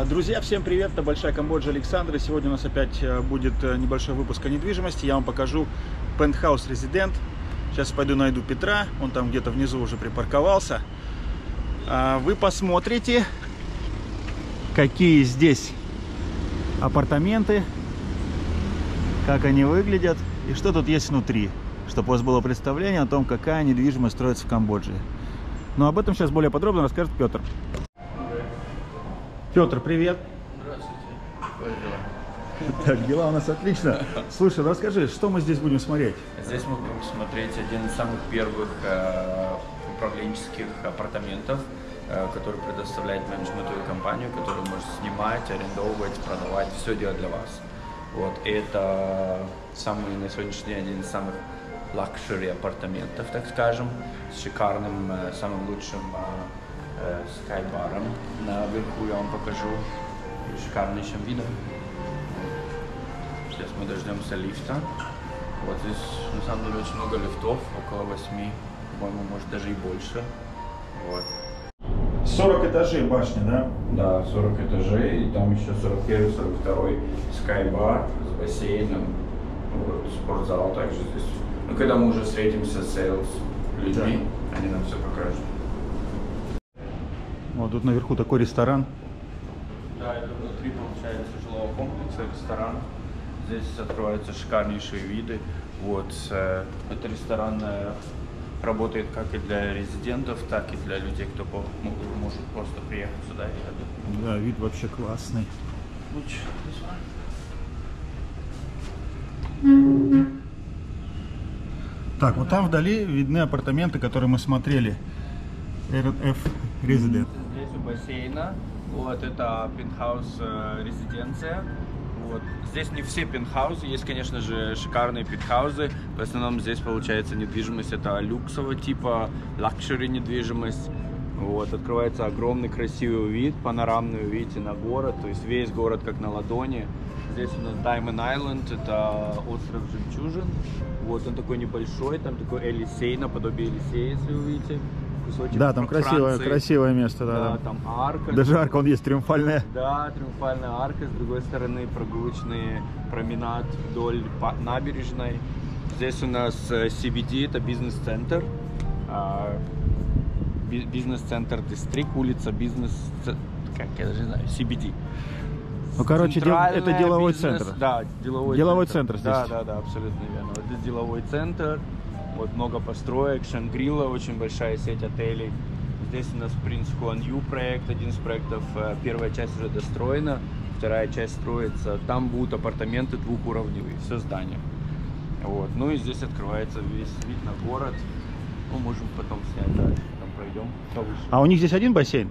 Друзья, всем привет! Это Большая Камбоджа, Александр. И сегодня у нас опять будет небольшой выпуск о недвижимости. Я вам покажу Penthouse Resident. Сейчас пойду найду Петра. Он там где-то внизу уже припарковался. Вы посмотрите, какие здесь апартаменты, как они выглядят и что тут есть внутри, чтобы у вас было представление о том, какая недвижимость строится в Камбодже. Но об этом сейчас более подробно расскажет Петр. Петр, привет. Здравствуйте. Как дела? Так, дела у нас отлично. Слушай, расскажи, что мы здесь будем смотреть? Здесь мы будем смотреть один из самых первых управленческих апартаментов, который предоставляет менеджментовую компанию, которую может снимать, арендовывать, продавать, все делать для вас. Вот. И это самый, на сегодняшний день, один из самых лакшери апартаментов, так скажем, с шикарным, самым лучшим скайбаром. Наверху я вам покажу шикарнейшим видом. Сейчас мы дождемся лифта. Вот здесь на самом деле очень много лифтов, около 8, по-моему, может даже и больше. Вот. 40 этажей башни, да? Да, 40 этажей, и там еще 41, 42 скайбар с бассейном, вот, спортзал также здесь. Ну, когда мы уже встретимся с людьми, да, они нам все покажут. Вот тут наверху такой ресторан. Да, это внутри получается жилого комплекса, ресторан. Здесь открываются шикарнейшие виды. Вот, это ресторан работает как и для резидентов, так и для людей, кто может просто приехать сюда и... Да, вид вообще классный. Так, вот там вдали видны апартаменты, которые мы смотрели. RF Resident. Здесь у бассейна. Вот это пентхаус резиденция. Вот. Здесь не все пентхаусы, есть, конечно же, шикарные пентхаусы. В основном здесь получается недвижимость, это люксового типа, лакшери недвижимость. Вот. Открывается огромный красивый вид, панорамный, видите, на город, то есть весь город как на ладони. Здесь у нас Diamond Island, это остров Жемчужин. Вот он такой небольшой, там такой Елисей, наподобие Елисея, если вы видите. Кусочек, да, там красивое место, да. Да, там арка. Даже арка, он есть триумфальная. Да, триумфальная арка, с другой стороны прогулочный променад вдоль набережной. Здесь у нас CBD, это бизнес-центр. Бизнес-центр Дистрикт, улица бизнес, как я даже не знаю, CBD. Ну, короче, это деловой центр. Да, деловой центр здесь. Да, абсолютно верно. Вот здесь деловой центр. Вот много построек, Шангрила, очень большая сеть отелей. Здесь у нас Принц Хуан Ю проект, один из проектов. Первая часть уже достроена, вторая часть строится. Там будут апартаменты двухуровневые, все здание. Вот. Ну и здесь открывается весь вид на город. Мы можем потом снять дальше, там пройдем повыше. А у них здесь один бассейн?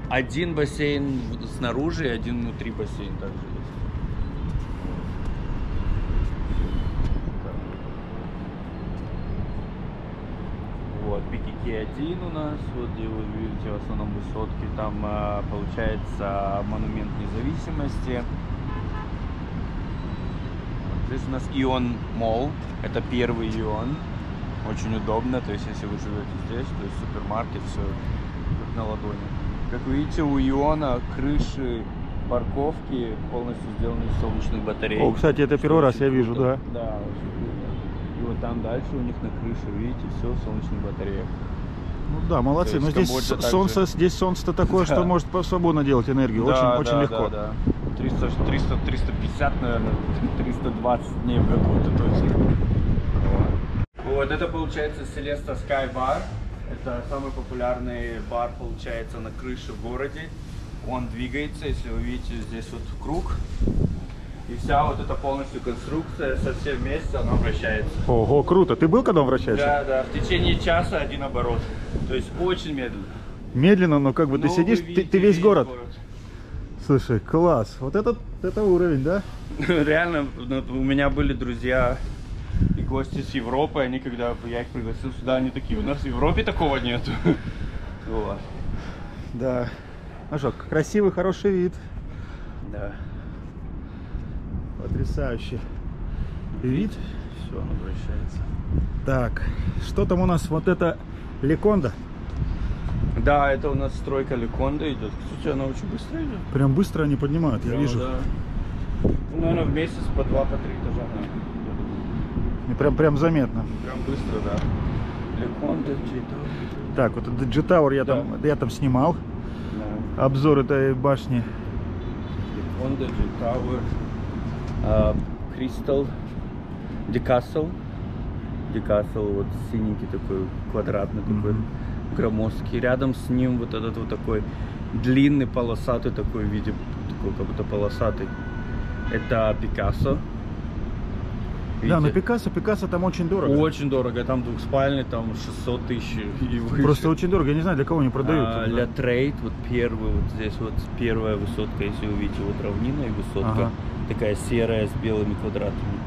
Один бассейн снаружи и один внутри бассейн также есть. Вот, PKK-1 у нас, вот где вы видите в основном высотки, там получается монумент независимости. Вот здесь у нас Ион Молл, это первый Ион, очень удобно, то есть если вы живете здесь, то есть супермаркет, все как на ладони. Как вы видите, у Иона крыши парковки полностью сделаны из солнечных батарей. О, кстати, это первый раз я вижу, да. Да, очень круто. И вот там дальше у них на крыше, видите, все в солнечных батареях. Ну да, молодцы. Но здесь солнце, здесь солнце-то такое, что может свободно делать энергию. Да, очень легко. Да. 350, наверное, 320 дней в году, это точно. Вот это получается Селеста Sky Bar. Это самый популярный бар, получается, на крыше в городе. Он двигается, если вы видите, здесь вот круг. И вся вот эта полностью конструкция со всем вместе, она вращается. Ого, круто. Ты был, когда он вращается? Да, в течение часа один оборот. То есть очень медленно. Медленно, но как бы ты сидишь, ты весь город. Слушай, класс. Вот это уровень, да? Реально, у меня были друзья и гости с Европы, они когда я их пригласил сюда, они такие, у нас в Европе такого нету. Вот. Да. Ну что, красивый, хороший вид. Да. Потрясающий вид. Все, он вращается. Так, что там у нас? Вот это Леконда? Да, это у нас стройка Леконда идет. Кстати, она очень быстро идет. Прям быстро они поднимают, я вижу. Да. Ну, она в месяц по 2-3 этажа. И прям заметно. Прям быстро, да. Леконда, G-Tower. Так, вот этот G-Tower я там снимал. Да. Обзор этой башни. Леконда, G-Tower. Crystal. Decastle. Decastle, вот синенький такой, квадратный такой, громоздкий. Рядом с ним вот этот вот такой длинный, полосатый такой в виде, такой как будто полосатый. Это Picasso. Видите? Да, но Picasso там очень дорого. Очень дорого, там двухспальный, там 600 тысяч и выше. Просто очень дорого, я не знаю, для кого они продают. Для Trade, вот первый, вот здесь вот первая высотка, если вы видите, вот равнина и высотка, такая серая с белыми квадратами.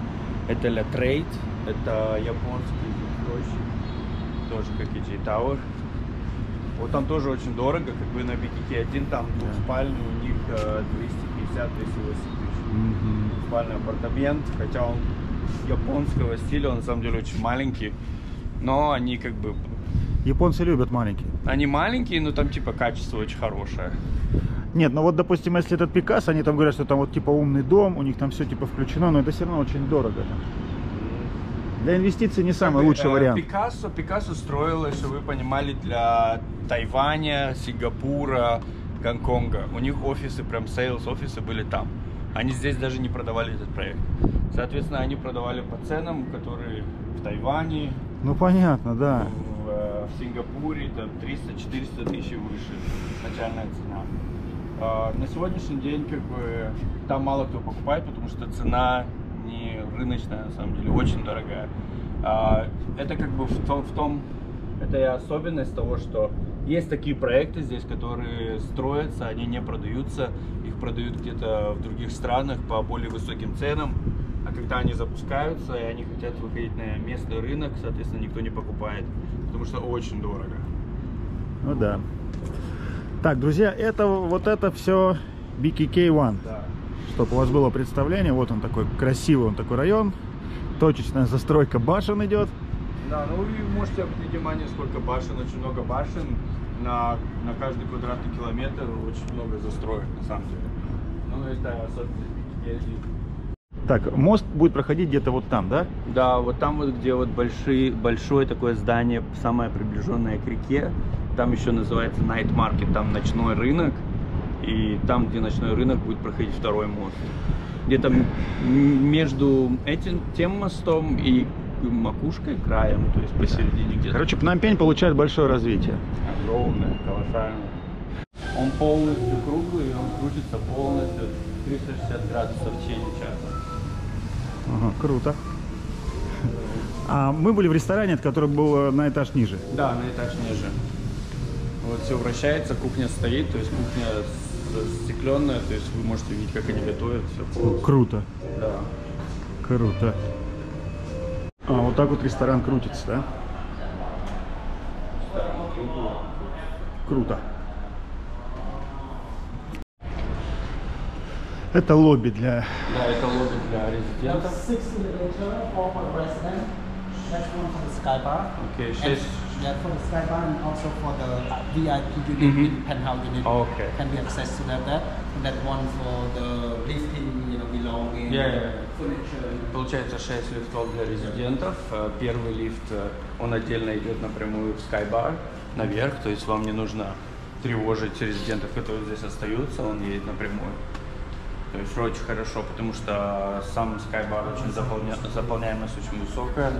Это для Trade, это японский застройщик, тоже как и G-Tower. Вот там тоже очень дорого, как бы на BKK1, там двухспальный у них 250-280 тысяч. Двухспальный апартамент, хотя он японского стиля, он на самом деле очень маленький, но они как бы... Японцы любят маленькие. Они маленькие, но там типа качество очень хорошее. Нет, ну вот допустим, если этот Picasso, они там говорят, что там вот типа умный дом, у них там все типа включено, но это все равно очень дорого. Для инвестиций не самый лучший вариант. Picasso строилось, чтобы вы понимали, для Тайваня, Сингапура, Гонконга. У них офисы, прям сейлс офисы были там. Они здесь даже не продавали этот проект. Соответственно, они продавали по ценам, которые в Тайване, Ну понятно, да. в Сингапуре, там 300-400 тысяч выше начальная цена. На сегодняшний день как бы там мало кто покупает, потому что цена не рыночная, на самом деле, очень дорогая. Это как бы в том это и особенность того, что есть такие проекты здесь, которые строятся, они не продаются, их продают где-то в других странах по более высоким ценам, а когда они запускаются и они хотят выходить на местный рынок, соответственно, никто не покупает, потому что очень дорого. Ну да. Так, друзья, это все BKK1. Да. Чтобы у вас было представление, вот он такой красивый, он такой район, точечная застройка башен идет. Да, ну вы можете обратить внимание, сколько башен, очень много башен, на каждый квадратный километр очень много застроек, на самом деле. Ну это особенно. Так, мост будет проходить где-то вот там, да? Да, вот там вот, где вот большое такое здание, самое приближенное к реке, там еще называется Night Market, там ночной рынок. И там, где ночной рынок, будет проходить второй мост. Где-то между тем мостом и макушкой, краем, то есть посередине где-то. Короче, Пномпень получает большое развитие. Огромное, колоссальное. Он полностью круглый, он крутится полностью 360 градусов в течение часа. Ага, круто. А мы были в ресторане, который был на этаж ниже. Да, на этаж ниже. Вот все вращается, кухня стоит, то есть кухня застекленная, то есть вы можете видеть, как они готовят, все полностью. Круто. Да. Круто. А, вот так вот ресторан крутится, да? Круто. Это лобби для... Да, это лобби для резидентов. Окей, 6. Yeah, for the sky bar and also for the VIP unit, penthouse unit, Okay. can be access to that. And that one for the lifting, belonging, furniture. Получается 6 лифтов для резидентов. Первый лифт, он отдельно идет напрямую в Skybar наверх, то есть вам не нужно тревожить резидентов, которые здесь остаются, он едет напрямую. То есть очень хорошо, потому что сам Skybar очень заполняемость очень высокая,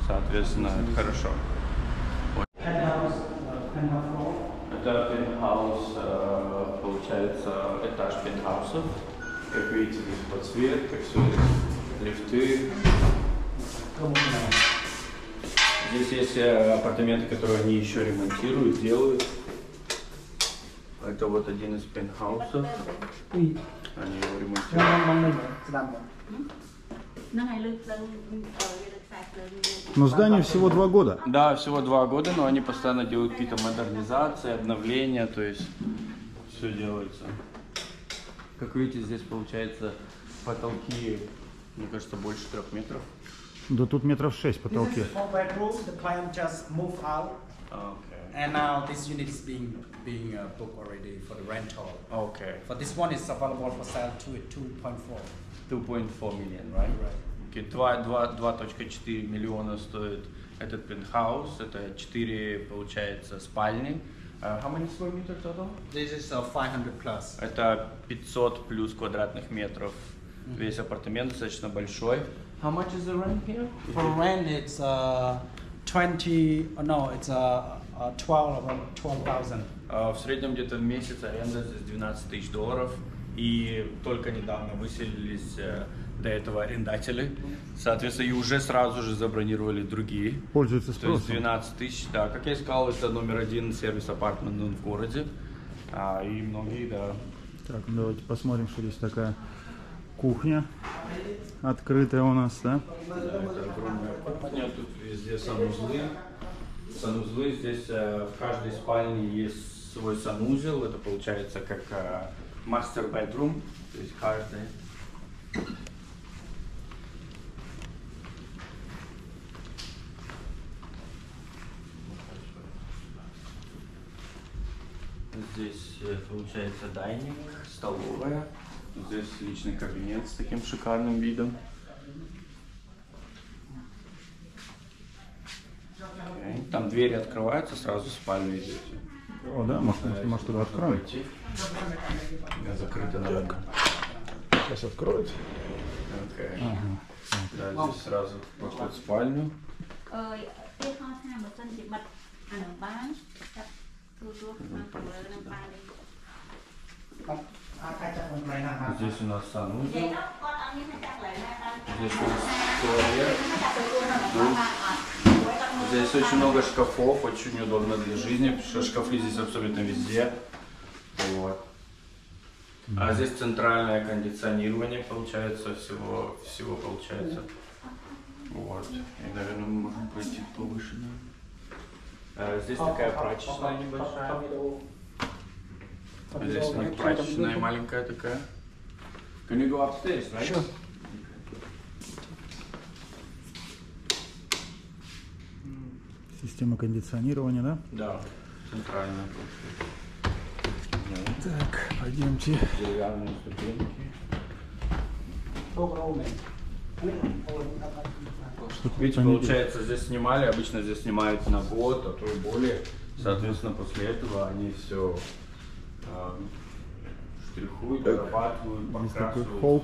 соответственно, это хорошо. Это пентхаус, получается, этаж пентхаусов. Как видите, здесь подсвет, как все, лифты. Здесь есть апартаменты, которые они еще ремонтируют, делают. Это вот один из пентхаусов. Они его ремонтируют. Но зданию всего 2 года. Да, всего 2 года, но они постоянно делают какие-то модернизации, обновления, то есть все делается. Как видите, здесь получается потолки, мне кажется, больше 3 метров. Да тут метров 6 потолки. This is 4 bedrooms. The client just moved out. Okay. And now this unit is being booked already for the rental. Okay. For this one is available for sale to 2.4. 2.4 million, right? Right. Okay, 2.4 миллиона стоит этот пентхаус. Это 4, получается, спальни. How many square meters total? This is 500 plus. Это 500 плюс квадратных метров. Весь апартамент достаточно большой. How much is the rent here? For rent, it's 12,000. В среднем где-то в месяц аренда здесь $12 тысяч. И только недавно выселились до этого арендатели. Соответственно, и уже сразу же забронировали другие. Пользуются То есть спросом. 12 тысяч, да. Как я сказал, это номер 1 сервис-апартмент в городе. И многие, да. Так, давайте посмотрим, что здесь такая кухня открытая у нас, да? Да, это огромная кухня, тут везде санузлы. Санузлы здесь в каждой спальне есть свой санузел. Это получается как мастер bedroom, то есть каждый. Здесь получается дайнинг, столовая. Здесь личный кабинет с таким шикарным видом. Okay. Там двери открываются, сразу в спальню идете. О, да, может туда откроем? Закрыто, наверное. Сейчас откроют. Okay. Ага. Да, здесь сразу проход в спальню. Здесь у нас санузел. Здесь у нас туалет. Здесь очень много шкафов, очень удобно для жизни, потому что шкафы здесь абсолютно везде. Вот. А здесь центральное кондиционирование получается, всего получается. Вот. И, наверное, мы можем пройти повыше. Здесь такая прачечная небольшая. Здесь у них прачечная маленькая такая. Can you go upstairs, right? Sure. Система кондиционирования, да? Да, центральная. Так, пойдемте. Деревянные ступеньки. Видите, получается, здесь снимали, обычно здесь снимают на год, а то и более. Соответственно, после этого они все штрихуют, дорабатывают, покрашивают.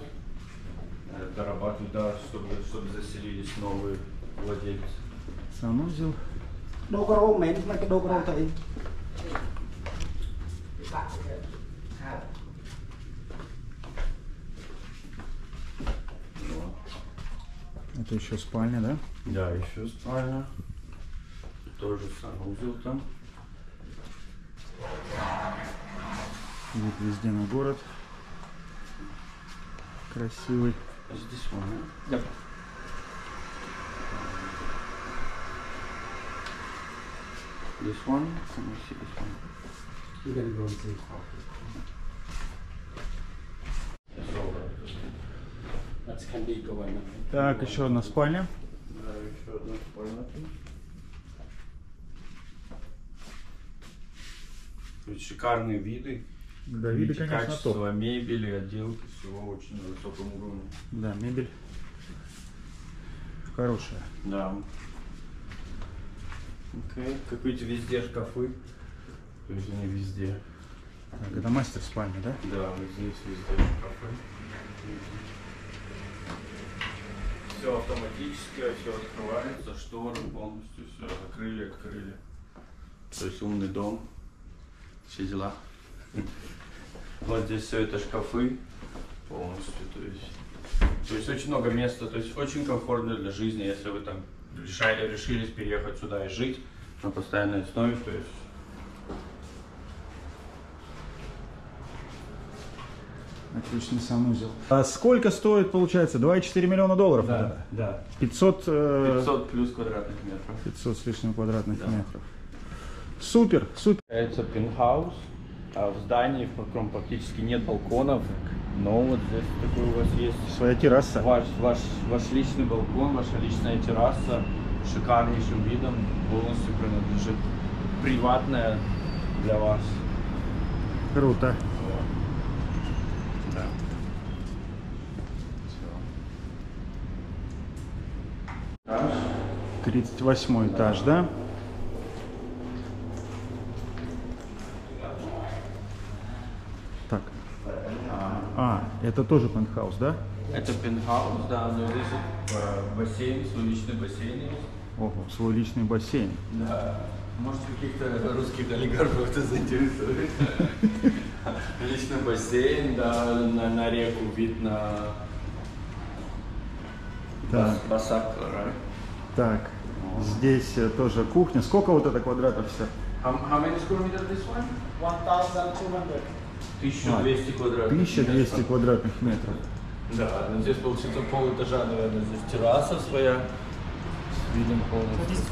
Дорабатывают, да, чтобы заселились новые владельцы. Санузел. Это еще спальня, да? Да, еще спальня. Тоже санузел там. Вид везде на город. Красивый. Здесь вон. Yep. This one? Let me see this one. You can go and see. That can be going. Так, еще одна спальня. Да, еще одна спальня. Тут шикарные виды. Да, виды, конечно, качество топ. мебели, отделки, всего очень на высоком уровне. Да, мебель хорошая. Да. Окей. Как видите, везде шкафы. То есть они везде. Так, это мастер спальня, да? Да, вот здесь везде шкафы. Все автоматически, все открывается, шторы полностью, все открыли. То есть умный дом, все дела. Вот здесь все это шкафы полностью, то есть очень много места, то есть очень комфортно для жизни, если вы там решились переехать сюда и жить на постоянной основе, то есть. Отличный санузел. А сколько стоит, получается, 2,4 миллиона долларов? Да. 500 плюс квадратных метров. 500 с лишним квадратных метров. Супер. Это пентхаус. В здании, в котором практически нет балконов, но вот здесь такой у вас есть Своя терраса. Ваш личный балкон, ваша личная терраса с шикарнейшим видом полностью принадлежит приватное для вас. Круто. Да. 38 этаж, да? Так. Это тоже пентхаус, да? Это пентхаус, да, но здесь бассейн, свой личный бассейн есть. Ого, свой личный бассейн. Да. Может, каких-то русских олигархов это заинтересует. Личный бассейн, да, на реку вид на Басакра. Так, здесь тоже кухня. Сколько вот это квадратов все? How many square meters this one? 1,200. 1200 квадратов. 1200 квадратных метров. Да, но здесь получится полэтажа, наверное, здесь терраса своя. С видом полностью.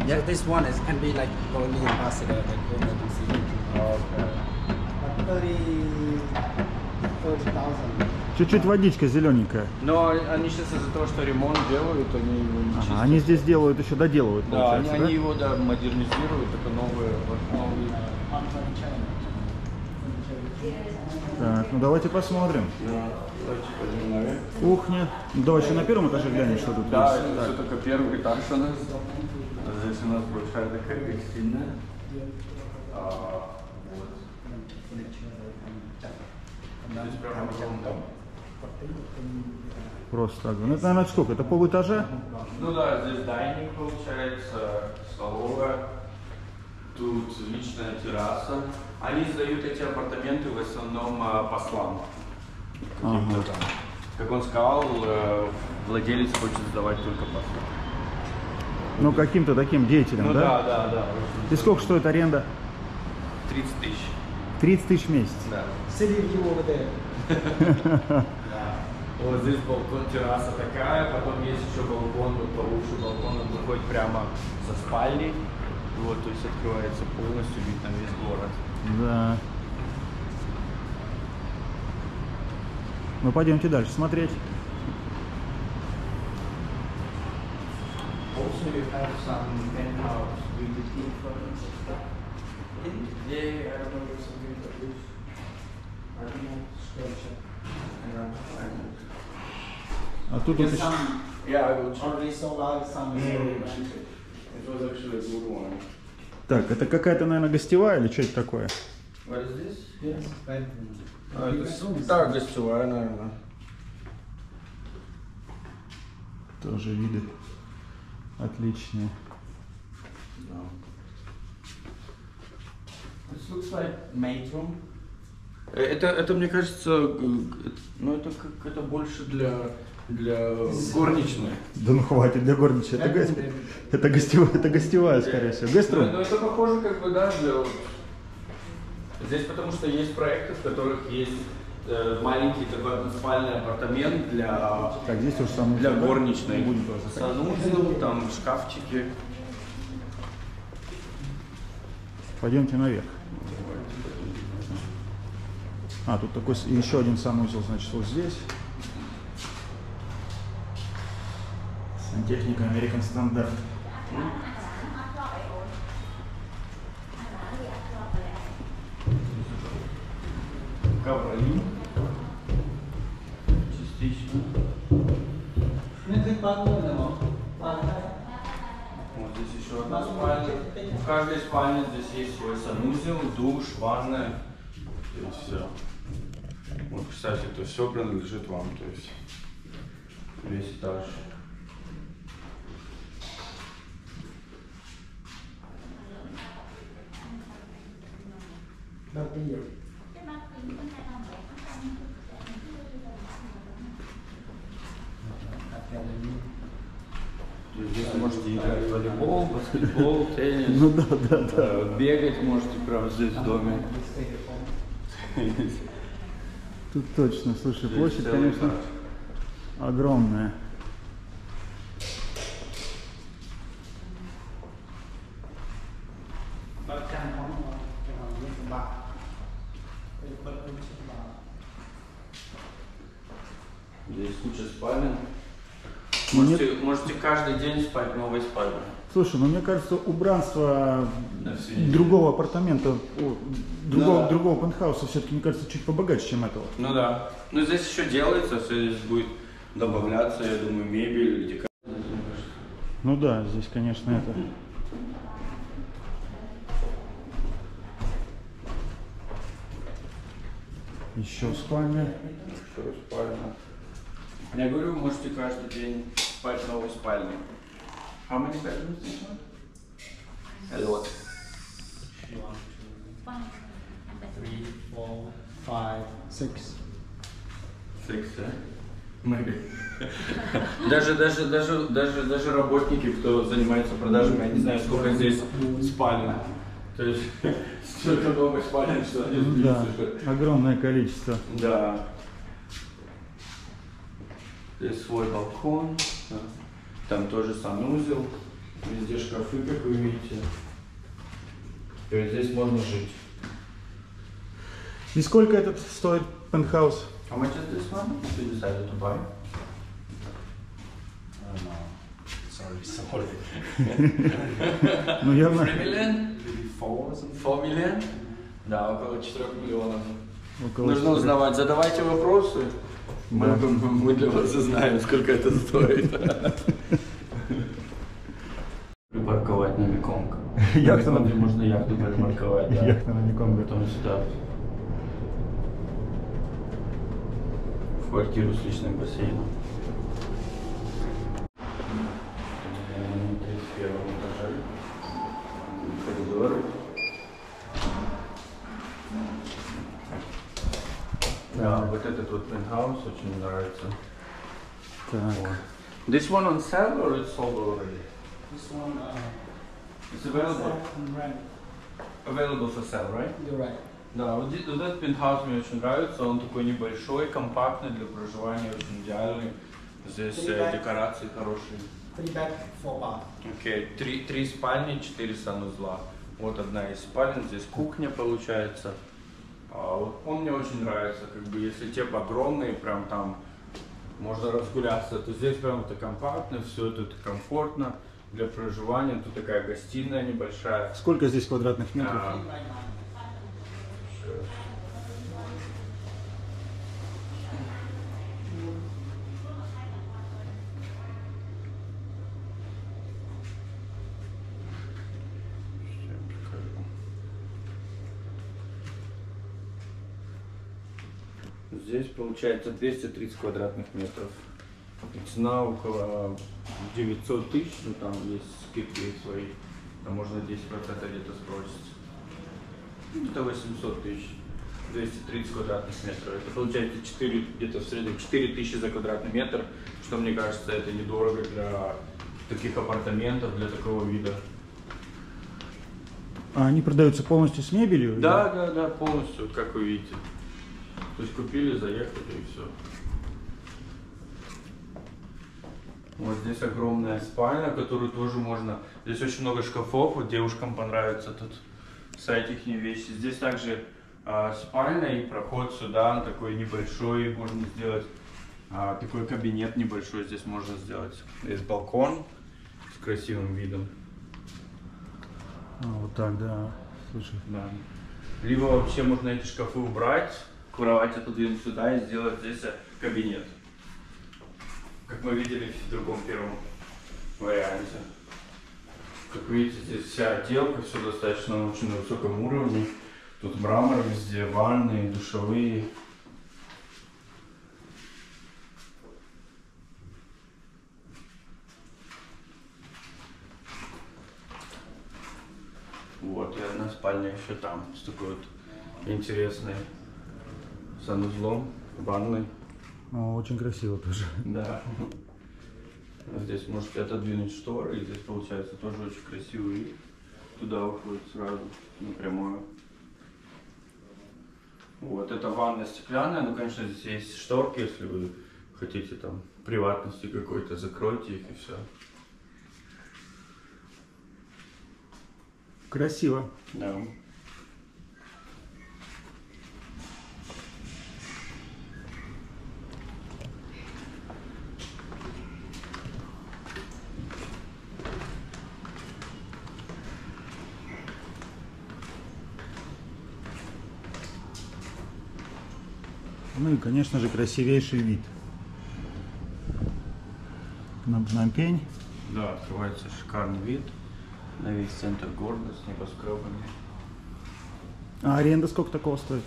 Yeah, this one can be like only ambassador, like go and see. Okay. 30,000. Чуть-чуть водичка зелененькая. Но они сейчас из-за того, что ремонт делают, они его не чистят. Они здесь делают, еще доделывают, Да, получается, они его модернизируют, это новые. Так, ну давайте посмотрим. Да, давайте пойдем наверх. Кухня. Ну, давай еще на первом этаже глянем, что тут Да, есть. это Так. все только первый этаж у нас. Здесь у нас большая такая гостиная. Вот. Здесь прямо дом. Просто так. Ну это, наверное, сколько? Это полэтажа? Ну да, здесь дайнинг получается, столовая. Тут личная терраса. Они сдают эти апартаменты в основном послам. Каким-то там. Как он сказал, владелец хочет сдавать только послам. Ну, каким-то таким деятелем, Ну да? да. И сколько стоит аренда? 30 тысяч. 30 тысяч в месяц. Да. City view over there. Да. Вот здесь балкон, терраса такая, потом есть еще балкон, вот повыше балкон, он выходит прямо со спальни. Вот, то есть открывается полностью вид на весь город. Да. Ну, пойдемте дальше смотреть. Also you have some penthouse with the tea furnace and stuff. Yeah, I don't know if something like this. I don't know, structure. А тут вот еще... Yeah, I will check. Already sold out, some is already rented. It was actually a good one. Так, это какая-то, наверное, гостевая или что это такое? What is this? Yes, bedroom. Да, гостевая, наверное. Тоже виды отличные. No. This looks like maid room. Это, мне кажется, ну это больше для горничной. Да ну хватит, для горничной. Это гостевая, скорее всего. Геструм? Ну это похоже как бы, да, для... Здесь потому что есть проекты, в которых есть маленький такой односпальный апартамент для, Так, здесь тоже самое. для горничной. Будем тоже заходить. Санузел, там шкафчики. Пойдемте наверх. А, тут такой еще один санузел, значит, вот здесь. Сантехника American стандарт. Ковры. Частично. Вот здесь еще одна спальня. В каждой спальне здесь есть свой санузел, душ, ванная. То есть все. Вот, кстати, это все принадлежит вам, то есть весь этаж. Здесь можете играть в волейбол, баскетбол, теннис. Ну да. Бегать можете прямо здесь в доме. Тут точно, слушай, Здесь площадь, целый конечно, этаж. огромная. Здесь куча спален. Можете каждый день спать в новой спальне. Слушай, ну мне кажется, убранство другого апартамента, другого пентхауса все-таки, мне кажется, чуть побогаче, чем этого. Ну да. Ну здесь еще делается, все здесь будет добавляться, я думаю, мебель, декорации. Ну да, здесь, конечно, это... Еще спальня. Еще спальня. Я говорю, вы можете каждый день спать в новой спальне. How many bedrooms this one? A lot. 3, 4, 5, 6. Six, да? Maybe. Даже работники, кто занимается продажами, я не знаю, сколько здесь спален. То есть, столько новых спален, что они Да, огромное количество. Да. Здесь свой балкон. Там тоже санузел. Везде шкафы, как вы видите. То есть здесь можно жить. И сколько этот стоит пентхаус? How much is this one? You decided to buy? I don't know. Sorry. Ну явно 3 million? Maybe 4 or something. 4 million? Да, около 4 миллионов. около Нужно 4. узнавать. Задавайте вопросы. Да. Мы для вас узнаем, сколько это стоит. Припарковать на Меконг. Яхту Где можно яхту припарковать, да. Яхта на Меконге. Потом сюда. В квартиру с личным бассейном. В первом этаже. Коридор. Да, вот этот вот пентхаус очень нравится. Так. This one on sale or it's sold already? This one, It's available. rent. Available for sale, right? You're right. Да, вот этот пентхаус мне очень нравится, он такой небольшой, компактный для проживания, очень идеальный. Здесь декорации хорошие. 3 bed, 4 bath. Окей, три спальни, 4 санузла. Вот одна из спален, здесь кухня получается. Вот он мне очень нравится, как бы если те огромные, прям там можно разгуляться, то здесь прям это компактно, все это комфортно для проживания. Тут такая гостиная небольшая. Сколько здесь квадратных метров? Здесь получается 230 квадратных метров. Цена около 900 тысяч, ну там есть скидки свои, там можно 10% где-то сбросить. Это 800 тысяч, 230 квадратных метров. Это получается где-то в среднем 4 тысячи за квадратный метр, что мне кажется это недорого для таких апартаментов, для такого вида. А они продаются полностью с мебелью? Да, полностью, как вы видите. То есть купили, заехали и все. Вот здесь огромная спальня, которую тоже можно... Здесь очень много шкафов, вот девушкам понравится тут ставить их вещи. Здесь также спальня и проход сюда, такой небольшой, можно сделать такой кабинет небольшой здесь можно сделать. Есть балкон с красивым видом. Вот так, да. Слушай. Да. Либо вообще можно эти шкафы убрать, кровать отодвинуть сюда и сделать здесь кабинет. Как мы видели в другом первом варианте. Как видите, здесь вся отделка, все достаточно на очень высоком уровне. Тут мрамор везде, ванны, душевые. Вот, и одна спальня еще там, с такой вот интересной санузлом, ванной. Очень красиво тоже. Да. Здесь можете отодвинуть шторы, и здесь получается тоже очень красивый вид. Туда уходит сразу напрямую. Вот, это ванна стеклянная, ну, конечно, здесь есть шторки, если вы хотите там приватности какой-то, закройте их и все. Красиво. Да. Ну и, конечно же, красивейший вид на Пномпень. Да, открывается шикарный вид на весь центр города с небоскребами. А аренда сколько такого стоит?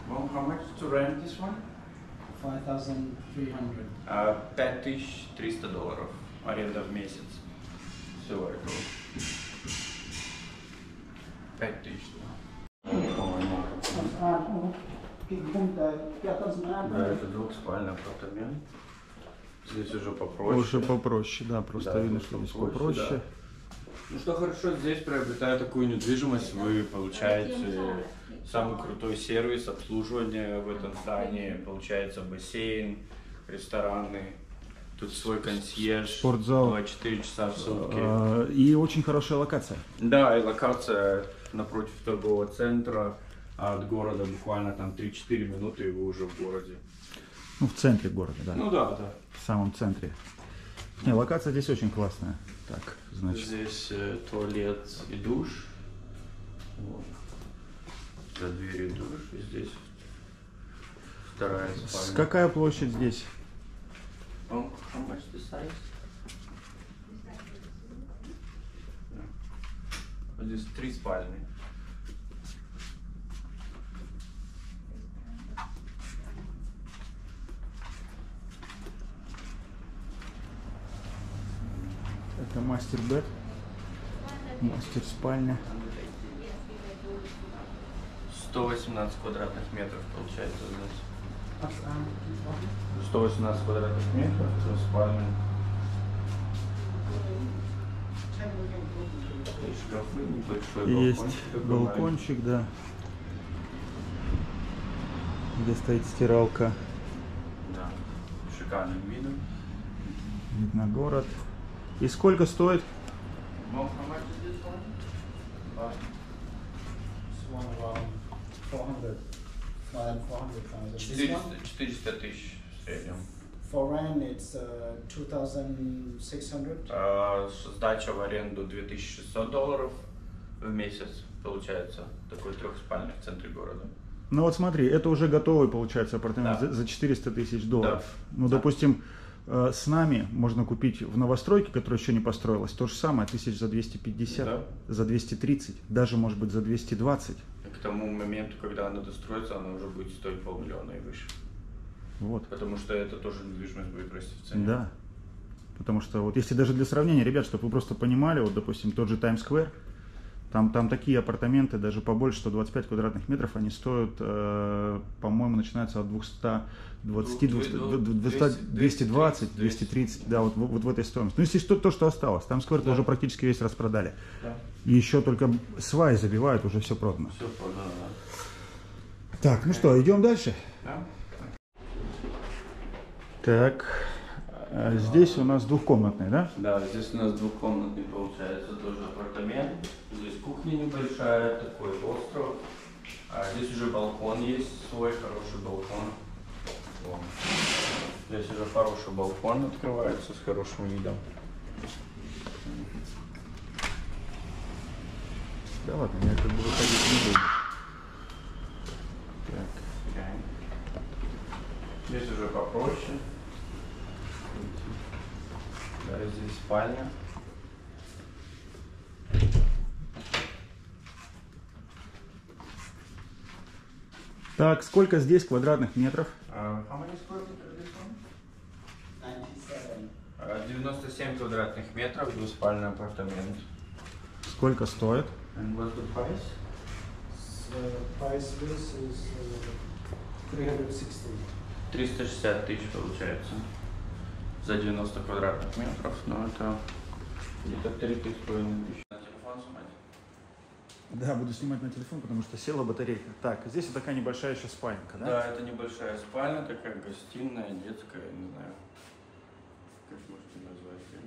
Well, how much to rent this one? 5,300. $5300 аренда в месяц. Всего этого. 5000. Да, это двухспальный апартамент. Здесь уже попроще. Уже попроще, да, просто Да, видно, здесь что здесь попроще, попроще. да. Ну что хорошо, здесь приобретая такую недвижимость, вы получаете самый крутой сервис обслуживания в этом здании. Получается бассейн, рестораны, тут свой консьерж, Спортзал. 24 часа в сутки. И очень хорошая локация. Да, и локация напротив торгового центра, от города буквально там 3-4 минуты, и вы уже в городе. Ну, в центре города, да. Ну да, да. В самом центре. Не, локация здесь очень классная. Так, значит. Здесь туалет и душ. Вот. За дверью душ. И здесь вторая спальня. Какая площадь здесь? Oh, how much the size? Вот здесь 3 спальни. Это мастер-бед. Мастер-спальня. 118 квадратных метров получается здесь. 118 квадратных метров, 3 спальни. И шкафы, небольшой Есть балкончик. балкончик, да. Где стоит стиралка. Да, шикарным видом. Вид на город. И сколько стоит? Well, how much is this one? This one around 400. More than 400,000. This 400 one, 400 тысяч в среднем. for rent, it's 2,600. Сдача в аренду $2600 в месяц получается. Такой трехспальный в центре города. Ну вот смотри, это уже готовый, получается, апартамент Да. за $400 000. Да. Ну, Да. допустим, с нами можно купить в новостройке, которая еще не построилась, то же самое, 1250, Да. за 230, даже, может быть, за 220. И к тому моменту, когда она достроится, она уже будет стоить $500 000 и выше. Вот. Потому что это тоже недвижимость будет расти в цене. Да. Потому что вот если даже для сравнения, ребят, чтобы вы просто понимали, вот, допустим, тот же Times Square, там такие апартаменты, даже побольше, 125 квадратных метров, они стоят, по-моему, начинаются от 220, 220, 230, да, вот в этой стоимости. Ну, если что, то, что осталось. Times Square Да. уже практически весь распродали. Да. И еще только сваи забивают, уже все продано. Все продано, да. Так, ну что, идем дальше? Да? Так, здесь у нас двухкомнатный, да? Да, здесь у нас двухкомнатный получается тоже апартамент. Здесь кухня небольшая, такой остров. Здесь уже балкон есть, свой хороший балкон. Вот. Здесь уже хороший балкон открывается с хорошим видом. Да ладно, я как бы выходить не буду. Так, здесь уже попроще. Да, здесь спальня. Так, сколько здесь квадратных метров? How many square meters this one? 97. 97 квадратных метров, двуспальный апартамент. Сколько стоит? And what's the price? So price this is 360. 360 тысяч получается за 90 квадратных метров, но это где-то 3,5 тысячи. На телефон снимать? Да, буду снимать на телефон, потому что села батарейка. Так, здесь вот такая небольшая еще спальника, да? Да, это небольшая спальня, такая гостиная, детская, не знаю, как можете назвать ее.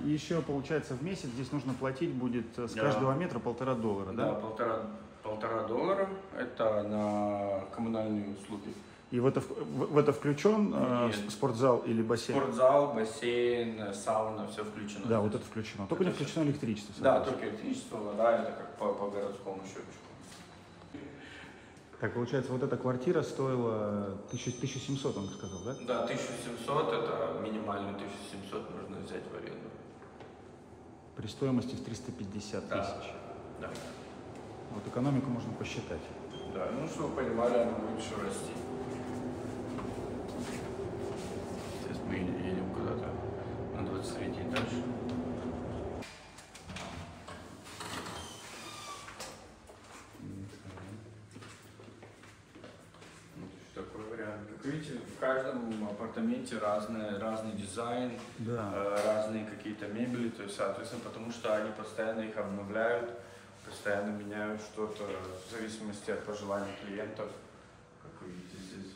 И еще, получается, в месяц здесь нужно платить будет с Да. каждого метра $1,5, Да, да? полтора доллара, это на коммунальные услуги. И в это включен Нет. спортзал или бассейн? Спортзал, бассейн, сауна, все включено. Да, здесь. вот это включено. Только не включено электричество. Да, соответственно. только электричество, вода, это как по городскому счетчику. Так, получается, вот эта квартира стоила 1700, он сказал, да? Да, 1700, это минимальный 1700 можно взять в аренду. При стоимости в 350 тысяч. Да. Вот экономику можно посчитать. Да, ну, чтобы вы понимали, она будет еще расти. Сейчас мы едем куда-то на 23 этаж. Такой вариант. Как видите, в каждом апартаменте разный дизайн, Да. разные какие-то мебели, то есть, соответственно, потому что они постоянно их обновляют, постоянно меняют что-то в зависимости от пожеланий клиентов. Как вы видите здесь.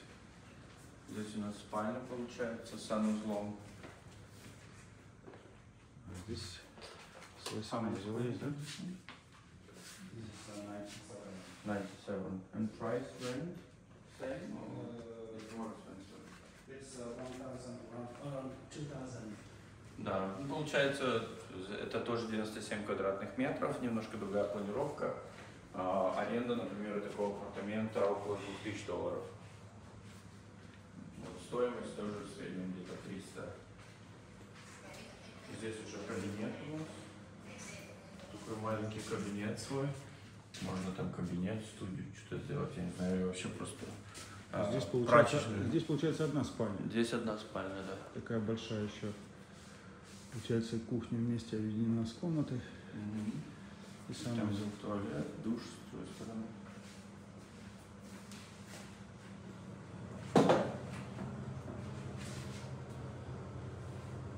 Здесь у нас спальня получается с санузлом. Здесь свой санузел есть, да? 97. And price range? Same or it's more expensive? It's 1,000, around 2,000. Да, ну, получается, это тоже 97 квадратных метров, немножко другая планировка. Аренда, например, такого апартамента около $2000. Вот, стоимость тоже в среднем где-то 300. Здесь уже кабинет у нас. Такой маленький кабинет свой. Можно там кабинет, студию, что-то сделать, я не знаю, я вообще просто Здесь получается одна спальня. Здесь одна спальня, да. Такая большая еще. Получается, кухня вместе объединена с комнатой. И санузел. Туалет, душ с той стороны.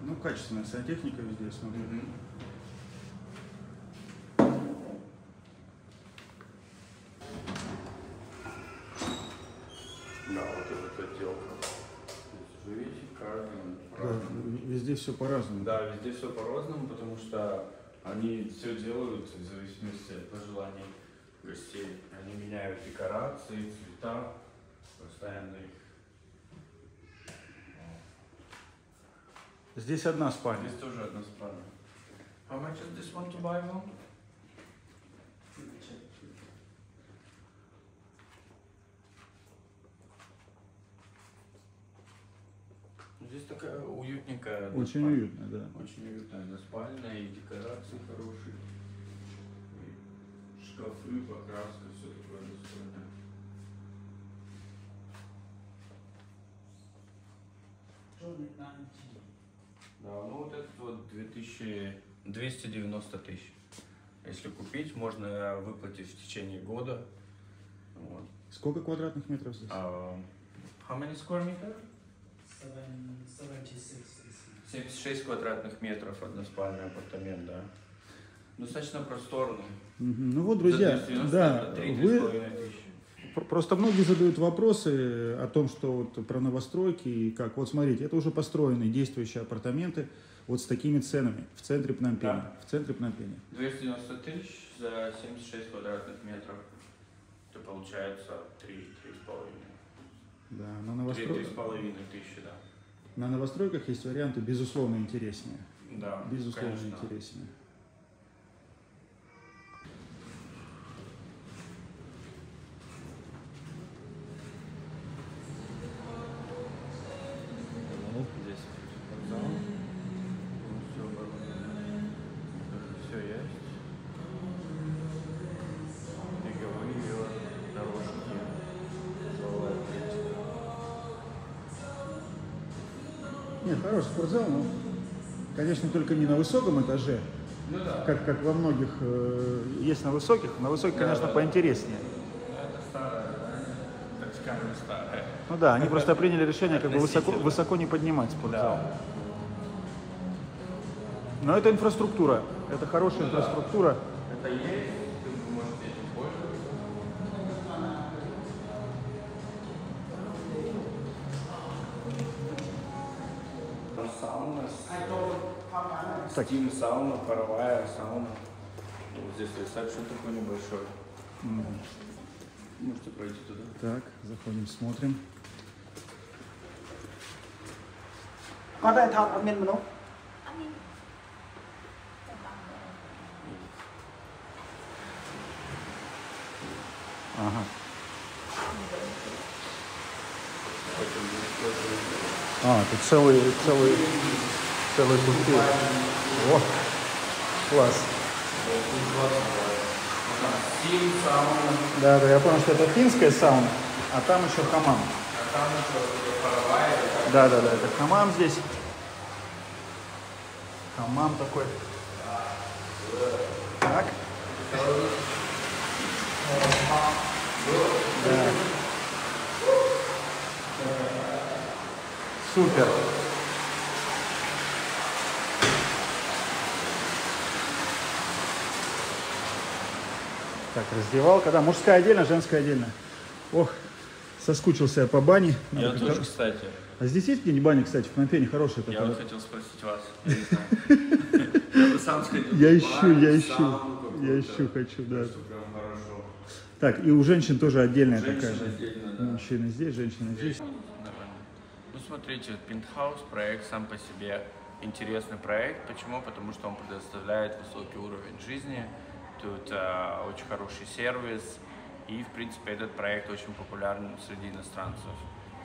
Ну, качественная сантехника везде, я смотрю. Да, вот эта отделка. Вы видите, Везде все по-разному. Да, везде все по-разному, потому что они все делают в зависимости от пожеланий гостей. Они меняют декорации, цвета, постоянно их. Здесь одна спальня. Здесь тоже одна спальня. How much is this one to buy one? Здесь такая уютненькая. Очень уютная, да. Очень уютная односпальная, и декорации хорошие, и шкафы, покраска, все такое достойное. Да, ну вот этот вот 290 тысяч. Если купить, можно выплатить в течение года. Вот. Сколько квадратных метров здесь? How many square meters? 76. 76 квадратных метров, односпальный апартамент, да. Достаточно просторный. Ну вот, друзья, да, просто многие задают вопросы о том, что вот про новостройки и как. Вот смотрите, это уже построенные действующие апартаменты вот с такими ценами в центре Пномпеня. Да. В центре Пномпеня. 290 тысяч за 76 квадратных метров. Это получается 3,5. Да, 3,5 тысячи, да. На новостройках есть варианты, безусловно, интереснее. Да, Безусловно, конечно. интереснее. Здесь спортзал. Все есть. Беговые дорожки. Голая атлетика. Нет, хороший спортзал, но, конечно, только не на высоком этаже, Ну да. как во многих есть на высоких, конечно, поинтереснее. Это старая, да? Так скажем, старая. Ну да, они просто приняли решение как бы высоко не поднимать спортзал. Да. Но это инфраструктура, это хорошая инфраструктура. Это есть, вы можете этим пользоваться. Там сауна, стим сауна, паровая сауна. Вот здесь ресепшн такой небольшой. Можете пройти туда. Так, заходим, смотрим. គាត់តែថតអត់មានមនុស្ស Ага. А, тут целый купил. О, класс. Да, я понял, что это финская сауна, а там еще хамам. Да, это хамам здесь. Хамам такой. Так. Да. Супер. Так, раздевалка, да, мужская отдельно, женская отдельно. Ох, соскучился я по бане. Я тоже, кстати. А здесь есть где-нибудь баня, кстати, в Пномпене хорошая такая? Я вот хотел спросить вас. Я бы сам сходил. Я ищу, хочу, да. Так, и у женщин тоже отдельная такая. Мужчины здесь, женщины здесь. Ну, смотрите, Penthouse проект сам по себе интересный проект. Почему? Потому что он предоставляет высокий уровень жизни. Тут очень хороший сервис. И, в принципе, этот проект очень популярен среди иностранцев.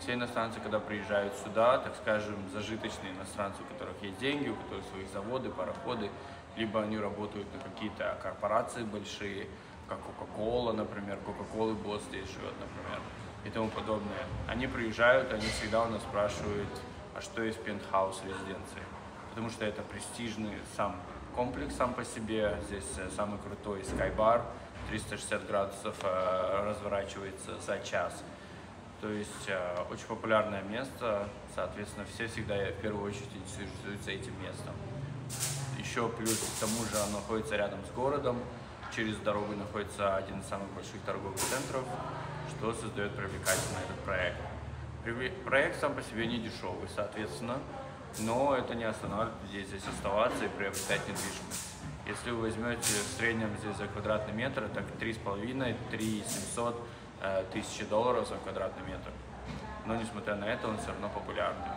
Все иностранцы, когда приезжают сюда, так скажем, зажиточные иностранцы, у которых есть деньги, у которых свои заводы, пароходы, либо они работают на какие-то корпорации большие, как Coca-Cola, например, Coca-Cola босс здесь живет, например, и тому подобное. Они приезжают, они всегда у нас спрашивают, а что есть Penthouse резиденции, потому что это престижный сам комплекс сам по себе, здесь самый крутой Sky Bar, 360 градусов разворачивается за час. То есть очень популярное место, соответственно, все всегда в первую очередь интересуются этим местом. Еще плюс к тому же оно находится рядом с городом, через дорогу находится один из самых больших торговых центров, что создает привлекательный этот проект. Проект сам по себе не дешевый, соответственно, но это не останавливает людей здесь оставаться и приобретать недвижимость. Если вы возьмете в среднем здесь за квадратный метр, так 3,5–3,700 тысячи долларов за квадратный метр. Но несмотря на это, он все равно популярный.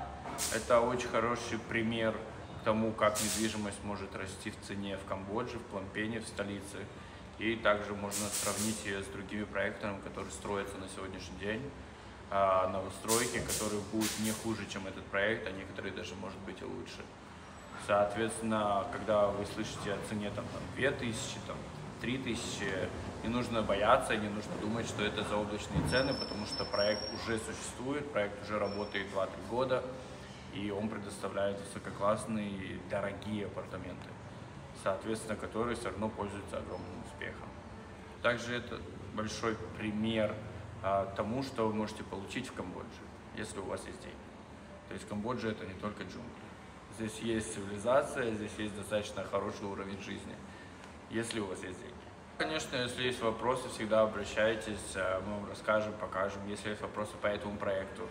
Это очень хороший пример к тому, как недвижимость может расти в цене в Камбодже, в Пномпене, в столице. И также можно сравнить ее с другими проектами, которые строятся на сегодняшний день. Новостройки, которые будут не хуже, чем этот проект, а некоторые даже, может быть, и лучше. Соответственно, когда вы слышите о цене там 2000, 3000, не нужно бояться, не нужно думать, что это заоблачные цены, потому что проект уже существует, проект уже работает 2-3 года, и он предоставляет высококлассные и дорогие апартаменты, соответственно, которые все равно пользуются огромным успехом. Также это большой пример тому, что вы можете получить в Камбодже, если у вас есть деньги. То есть Камбоджа — это не только джунгли. Здесь есть цивилизация, здесь есть достаточно хороший уровень жизни, если у вас есть деньги. Конечно, если есть вопросы, всегда обращайтесь, мы вам расскажем, покажем. Если есть вопросы по этому проекту,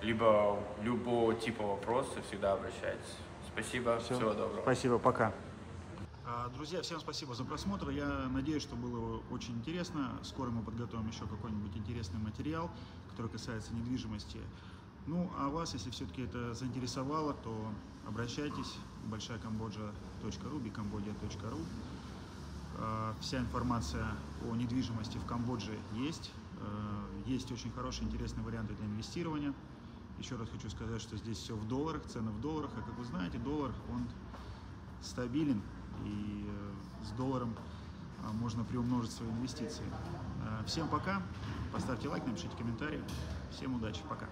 либо любого типа вопросов, всегда обращайтесь. Спасибо, всего доброго. Спасибо, пока. Друзья, всем спасибо за просмотр. Я надеюсь, что было очень интересно. Скоро мы подготовим еще какой-нибудь интересный материал, который касается недвижимости. Ну, а вас, если все-таки это заинтересовало, то обращайтесь. большаякамбоджа.ру, bigcambodia.ru. Вся информация о недвижимости в Камбодже есть. Есть очень хорошие, интересные варианты для инвестирования. Еще раз хочу сказать, что здесь все в долларах, цены в долларах. А как вы знаете, доллар, он стабилен, и с долларом можно приумножить свои инвестиции. Всем пока. Поставьте лайк, напишите комментарий. Всем удачи. Пока.